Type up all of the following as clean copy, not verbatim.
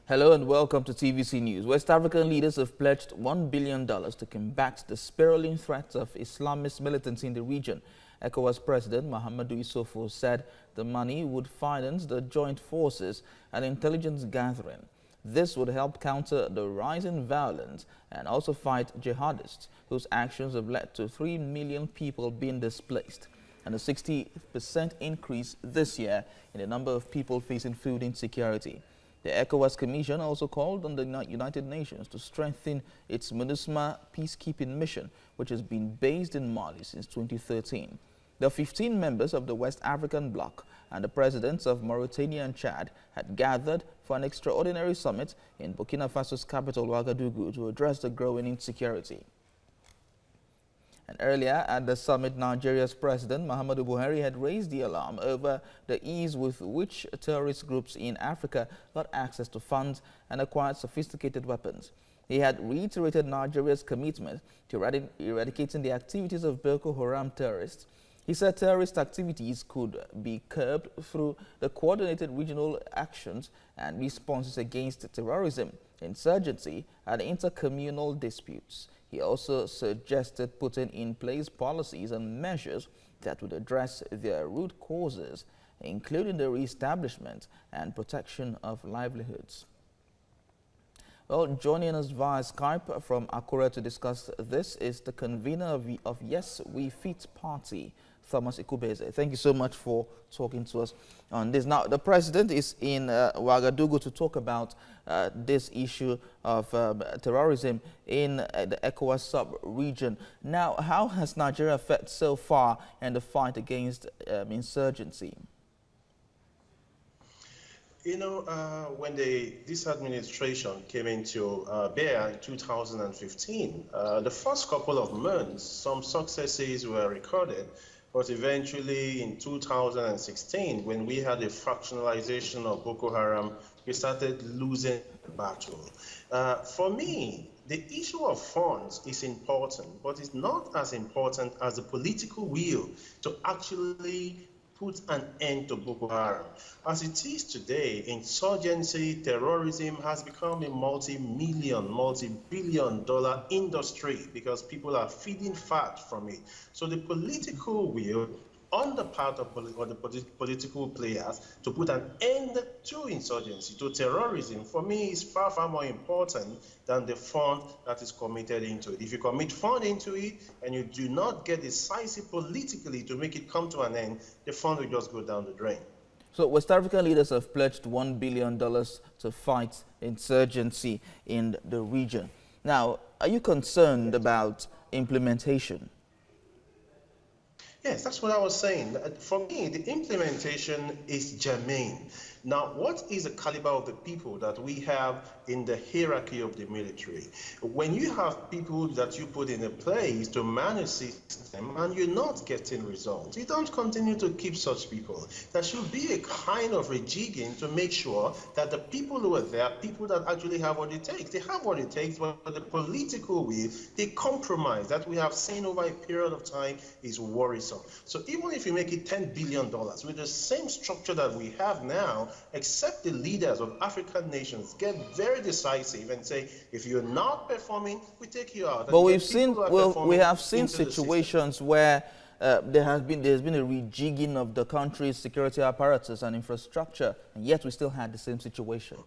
Hello and welcome to TVC News. West African leaders have pledged $1 billion to combat the spiraling threat of Islamist militants in the region. ECOWAS President Mahamadou Issoufou said the money would finance the joint forces and intelligence gathering. This would help counter the rising violence and also fight jihadists, whose actions have led to 3 million people being displaced and a 60% increase this year in the number of people facing food insecurity. The ECOWAS Commission also called on the United Nations to strengthen its MINUSMA peacekeeping mission, which has been based in Mali since 2013. The 15 members of the West African Bloc and the presidents of Mauritania and Chad had gathered for an extraordinary summit in Burkina Faso's capital, Ouagadougou, to address the growing insecurity. And earlier at the summit, Nigeria's President Muhammadu Buhari had raised the alarm over the ease with which terrorist groups in Africa got access to funds and acquired sophisticated weapons. He had reiterated Nigeria's commitment to eradicating the activities of Boko Haram terrorists. He said terrorist activities could be curbed through the coordinated regional actions and responses against terrorism, insurgency, and intercommunal disputes. He also suggested putting in place policies and measures that would address their root causes, including the re-establishment and protection of livelihoods. Well, joining us via Skype from Akure to discuss this is the convener of Yes We Fit Party, Thomas Ikubeze. Thank you so much for talking to us on this. Now, the president is in Ouagadougou to talk about this issue of terrorism in the ECOWAS sub-region. Now, how has Nigeria fared so far in the fight against insurgency? You know, when this administration came into bear in 2015, the first couple of months, some successes were recorded. But eventually in 2016, when we had a fractionalization of Boko Haram, we started losing the battle. For me, the issue of funds is important, but it's not as important as the political will to actually put an end to Boko Haram. As it is today, insurgency, terrorism has become a multi-million, multi-billion-dollar industry because people are feeding fat from it. So the political will on the part of the political players to put an end to insurgency, to terrorism, for me is far, far more important than the fund that is committed into it. If you commit fund into it and you do not get decisive politically to make it come to an end, the fund will just go down the drain. So West African leaders have pledged $1 billion to fight insurgency in the region. Now, are you concerned about implementation? Yes, that's what I was saying. For me, the implementation is germane. Now, what is the caliber of the people that we have in the hierarchy of the military? When you have people that you put in a place to manage system and you're not getting results, you don't continue to keep such people. There should be a kind of rejigging to make sure that the people who are there, people that actually have what it takes. They have what it takes, but the political will, the compromise that we have seen over a period of time is worrisome. So even if you make it $10 billion with the same structure that we have now, except the leaders of African nations get very decisive and say, if you're not performing, we take you out. But we've seen, we have seen situations where there's been a rejigging of the country's security apparatus and infrastructure, and yet we still had the same situation.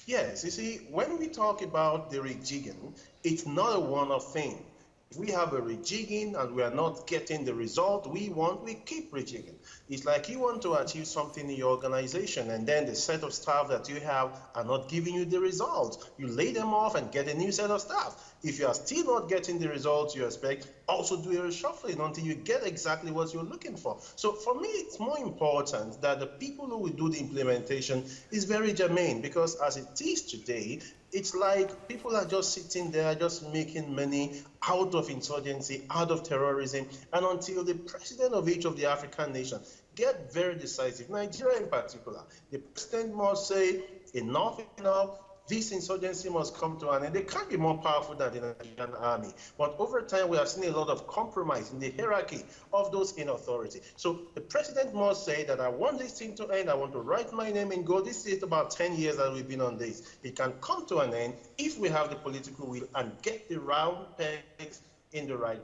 Yes, you see, when we talk about the rejigging, it's not a one-off thing. If we have a rejigging and we are not getting the result we want, we keep rejigging. It's like you want to achieve something in your organization and then the set of staff that you have are not giving you the results. You lay them off and get a new set of staff. If you are still not getting the results you expect, also do a reshuffling until you get exactly what you're looking for. So for me, it's more important that the people who will do the implementation is very germane, because as it is today, it's like people are just sitting there, just making money out of insurgency, out of terrorism, and until the president of each of the African nations get very decisive, Nigeria in particular, the president must say, enough, enough, this insurgency must come to an end. They can't be more powerful than the Nigerian army. But over time, we have seen a lot of compromise in the hierarchy of those in authority. So the president must say that I want this thing to end. I want to write my name in gold. This is about 10 years that we've been on this. It can come to an end if we have the political will and get the round pegs in the right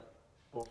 hole.